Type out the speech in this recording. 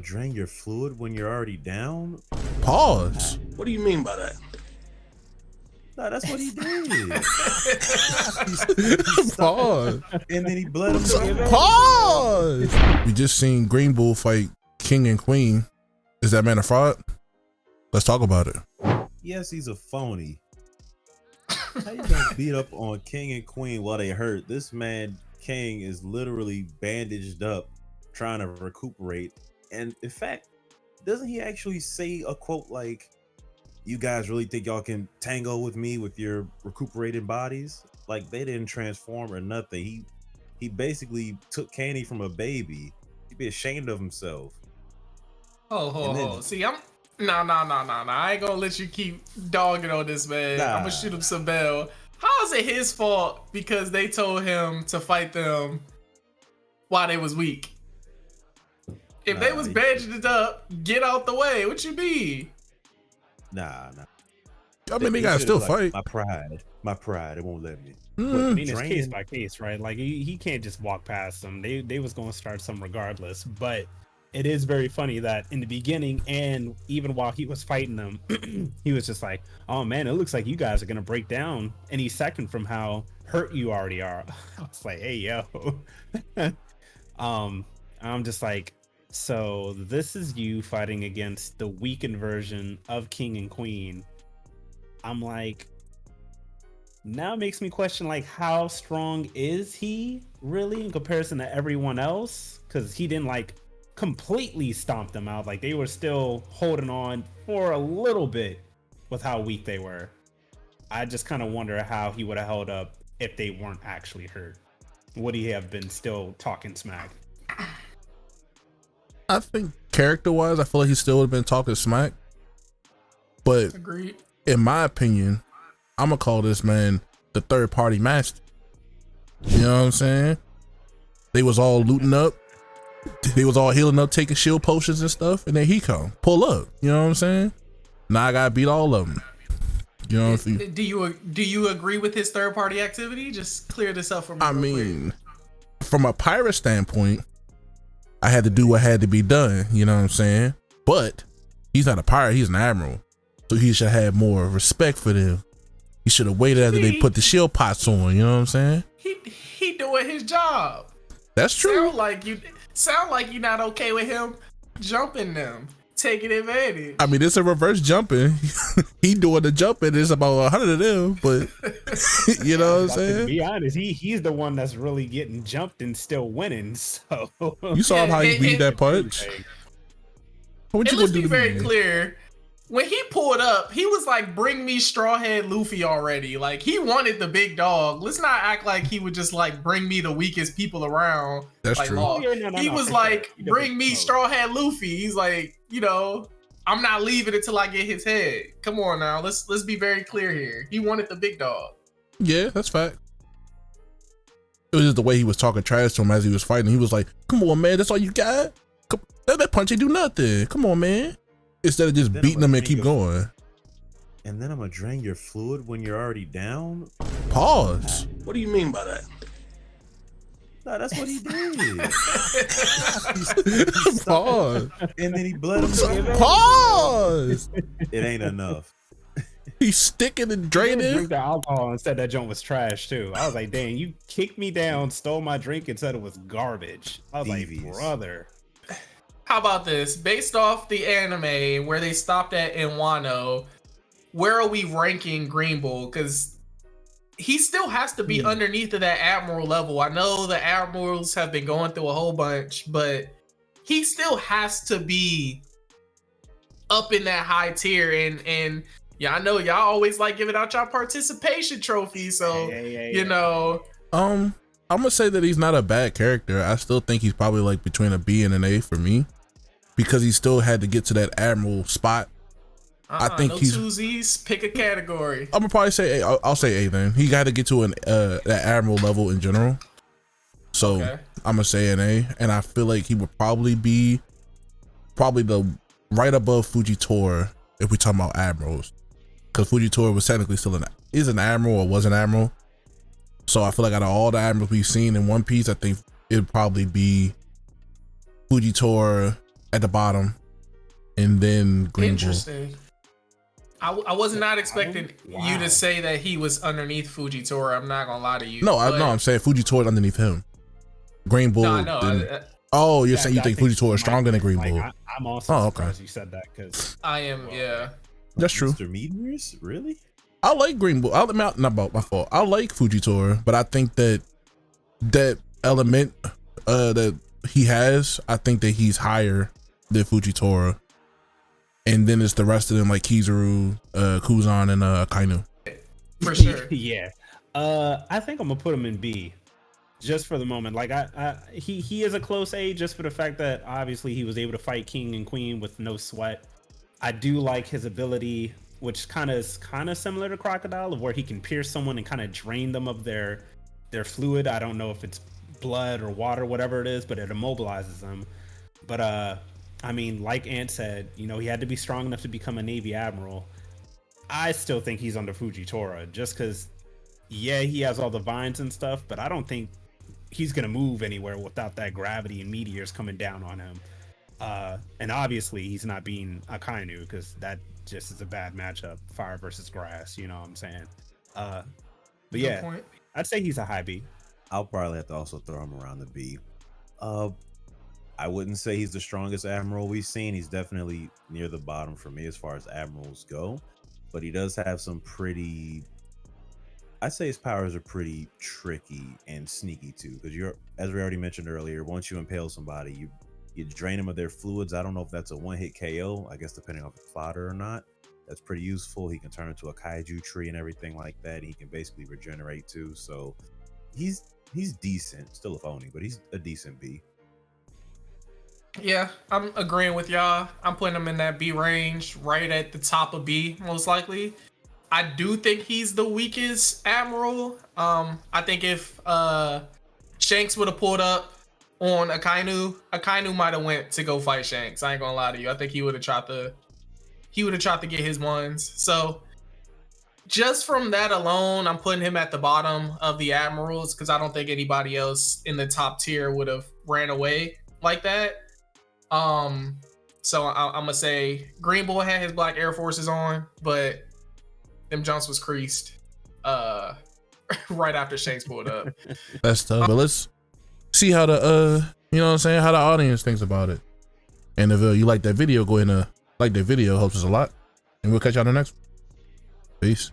Drain your fluid when you're already down? Pause. What do you mean by that? Nah, that's what he did. Pause. And then he bled him. Pause. We just seen Green Bull fight King and Queen. Is that man a fraud? Let's talk about it. Yes, he's a phony. How you gonna beat up on King and Queen while they hurt? This man, King, is literally bandaged up, trying to recuperate. And in fact, doesn't he actually say a quote like, "You guys really think y'all can tango with me with your recuperated bodies?" Like they didn't transform or nothing. He basically took candy from a baby. He'd be ashamed of himself. See, I'm no. I ain't gonna let you keep dogging on this man. Nah. I'm gonna shoot him some bell. How is it his fault because they told him to fight them while they was weak? If they was bandaged up, get out the way. What you mean? Nah. I mean, they gotta still fight. My pride, it won't let me. I mean, it's Draining- case by case, right? Like he can't just walk past them. They was going to start some regardless. But it is very funny that in the beginning and even while he was fighting them, he was just like, "Oh man, it looks like you guys are gonna break down any second from how hurt you already are." I was like, "Hey yo," I'm just like, so this is you fighting against the weakened version of King and Queen. I'm like, now it makes me question, like, how strong is he really in comparison to everyone else? Because he didn't like completely stomp them out. Like they were still holding on for a little bit with how weak they were. I just kind of wonder how he would have held up if they weren't actually hurt. Would he have been still talking smack? I think character-wise, I feel like he still would have been talking smack. But Agreed. in my opinion, I'm gonna call this man the third-party master. You know what I'm saying? They was all looting up. They was all healing up, taking shield potions and stuff, and then he come pull up. You know what I'm saying? Now I gotta beat all of them. You know what I'm saying? Do you agree with his third party activity? Just clear this up for me. I mean, from a pirate standpoint, I had to do what had to be done. You know what I'm saying? But he's not a pirate; he's an admiral, so he should have more respect for them. He should have waited after they put the shield pots on. You know what I'm saying? He doing his job. That's true. Sound like you're not okay with him jumping them, taking advantage. I mean, it's a reverse jumping. He doing the jumping. There's about 100 of them, but you know what I'm saying? To be honest, he's the one that's really getting jumped and still winning. So You saw how he beat that punch. What you let's gonna do be to me, very man? clear. When he pulled up, he was like, "Bring me Strawhead Luffy already." Like he wanted the big dog. Let's not act like he would just like bring me the weakest people around. That's like, true. Law. Yeah, no, He was for like, sure. He "Bring me definitely Strawhead Luffy." He's like, I'm not leaving until I get his head. Come on now, let's be very clear here. He wanted the big dog. Yeah, that's fact. It was just the way he was talking trash to him as he was fighting. He was like, "Come on, man, that's all you got? That punch ain't do nothing. Come on, man." Instead of just Then beating I'm him gonna and keep think going. And then I'm gonna drain your fluid when you're already down? Pause. What do you mean by that? Nah, that's what he did. Pause. And then he bled him. Pause. It ain't enough. He's sticking and Drink draining. the alcohol and said that joint was trash too. I was like, dang, you kicked me down, stole my drink, and said it was garbage. I was Devious. like, brother. How about this? Based off the anime where they stopped at in Wano, where are we ranking Green Bull? Because he still has to be underneath of that admiral level. I know the admirals have been going through a whole bunch, but he still has to be up in that high tier. And yeah, I know y'all always like giving out y'all participation trophies. So you know, I'm gonna say that he's not a bad character. I still think he's probably like between a B and an A for me, because he still had to get to that admiral spot. I think no he's. twosies. Pick a category. I'm gonna probably say A. I'll say A then. He got to get to that admiral level in general. So Okay. I'm gonna say an A, and I feel like he would probably be the right above Fujitora if we talking about admirals, because Fujitora was technically still an admiral or was an admiral. So I feel like out of all the admirals we've seen in One Piece, I think it'd probably be Fujitora, at the bottom, and then Green Bull. Interesting. I was not expecting you to say that he was underneath Fujitora. I'm not gonna lie to you. No, I'm saying Fujitora underneath him. Green Bull. No, no. Oh, you're saying you think Fujitora is stronger than Green Bull? I'm also surprised you said that because I am. Yeah, that's true. Intermediaries, really? I like Green Bull. Not about my fault. I like Fujitora, but I think that element that he has, I think that he's higher than Fujitora. And then it's the rest of them like Kizaru, Kuzan, and Kainu. for sure. Yeah. I think I'm gonna put him in B, just for the moment. Like he is a close A, just for the fact that obviously he was able to fight King and Queen with no sweat. I do like his ability, which is kind of similar to Crocodile, of where he can pierce someone and kind of drain them of their fluid. I don't know if it's blood or water, whatever it is, but it immobilizes them. But I mean, like Ant said, you know, he had to be strong enough to become a Navy Admiral. I still think he's under Fujitora, just because, yeah, he has all the vines and stuff, but I don't think he's going to move anywhere without that gravity and meteors coming down on him. And obviously, he's not being Akainu, because that just is a bad matchup, fire versus grass, you know what I'm saying? But yeah, I'd say he's a high B. I'll probably have to also throw him around the B. I wouldn't say he's the strongest admiral we've seen. He's definitely near the bottom for me as far as admirals go, but he does have some pretty, I'd say his powers are pretty tricky and sneaky too, because as we already mentioned earlier, once you impale somebody, you drain them of their fluids. I don't know if that's a one-hit KO, I guess depending on if it's fodder or not. That's pretty useful. He can turn into a kaiju tree and everything like that. He can basically regenerate too, so he's decent. Still a phony, but he's a decent B. Yeah, I'm agreeing with y'all. I'm putting him in that B range, right at the top of B, most likely. I do think he's the weakest admiral. I think if Shanks would have pulled up on Akainu might have went to go fight Shanks. I ain't gonna lie to you. I think he would have tried to get his ones. So just from that alone, I'm putting him at the bottom of the admirals, because I don't think anybody else in the top tier would have ran away like that. So I'm gonna say Green Bull had his Black Air Forces on, but them jumps was creased right after Shanks pulled up. That's tough. But let's see how the you know what I'm saying, how the audience thinks about it. And if you like that video, go ahead and like that video, helps us a lot. And we'll catch y'all on the next one. Peace.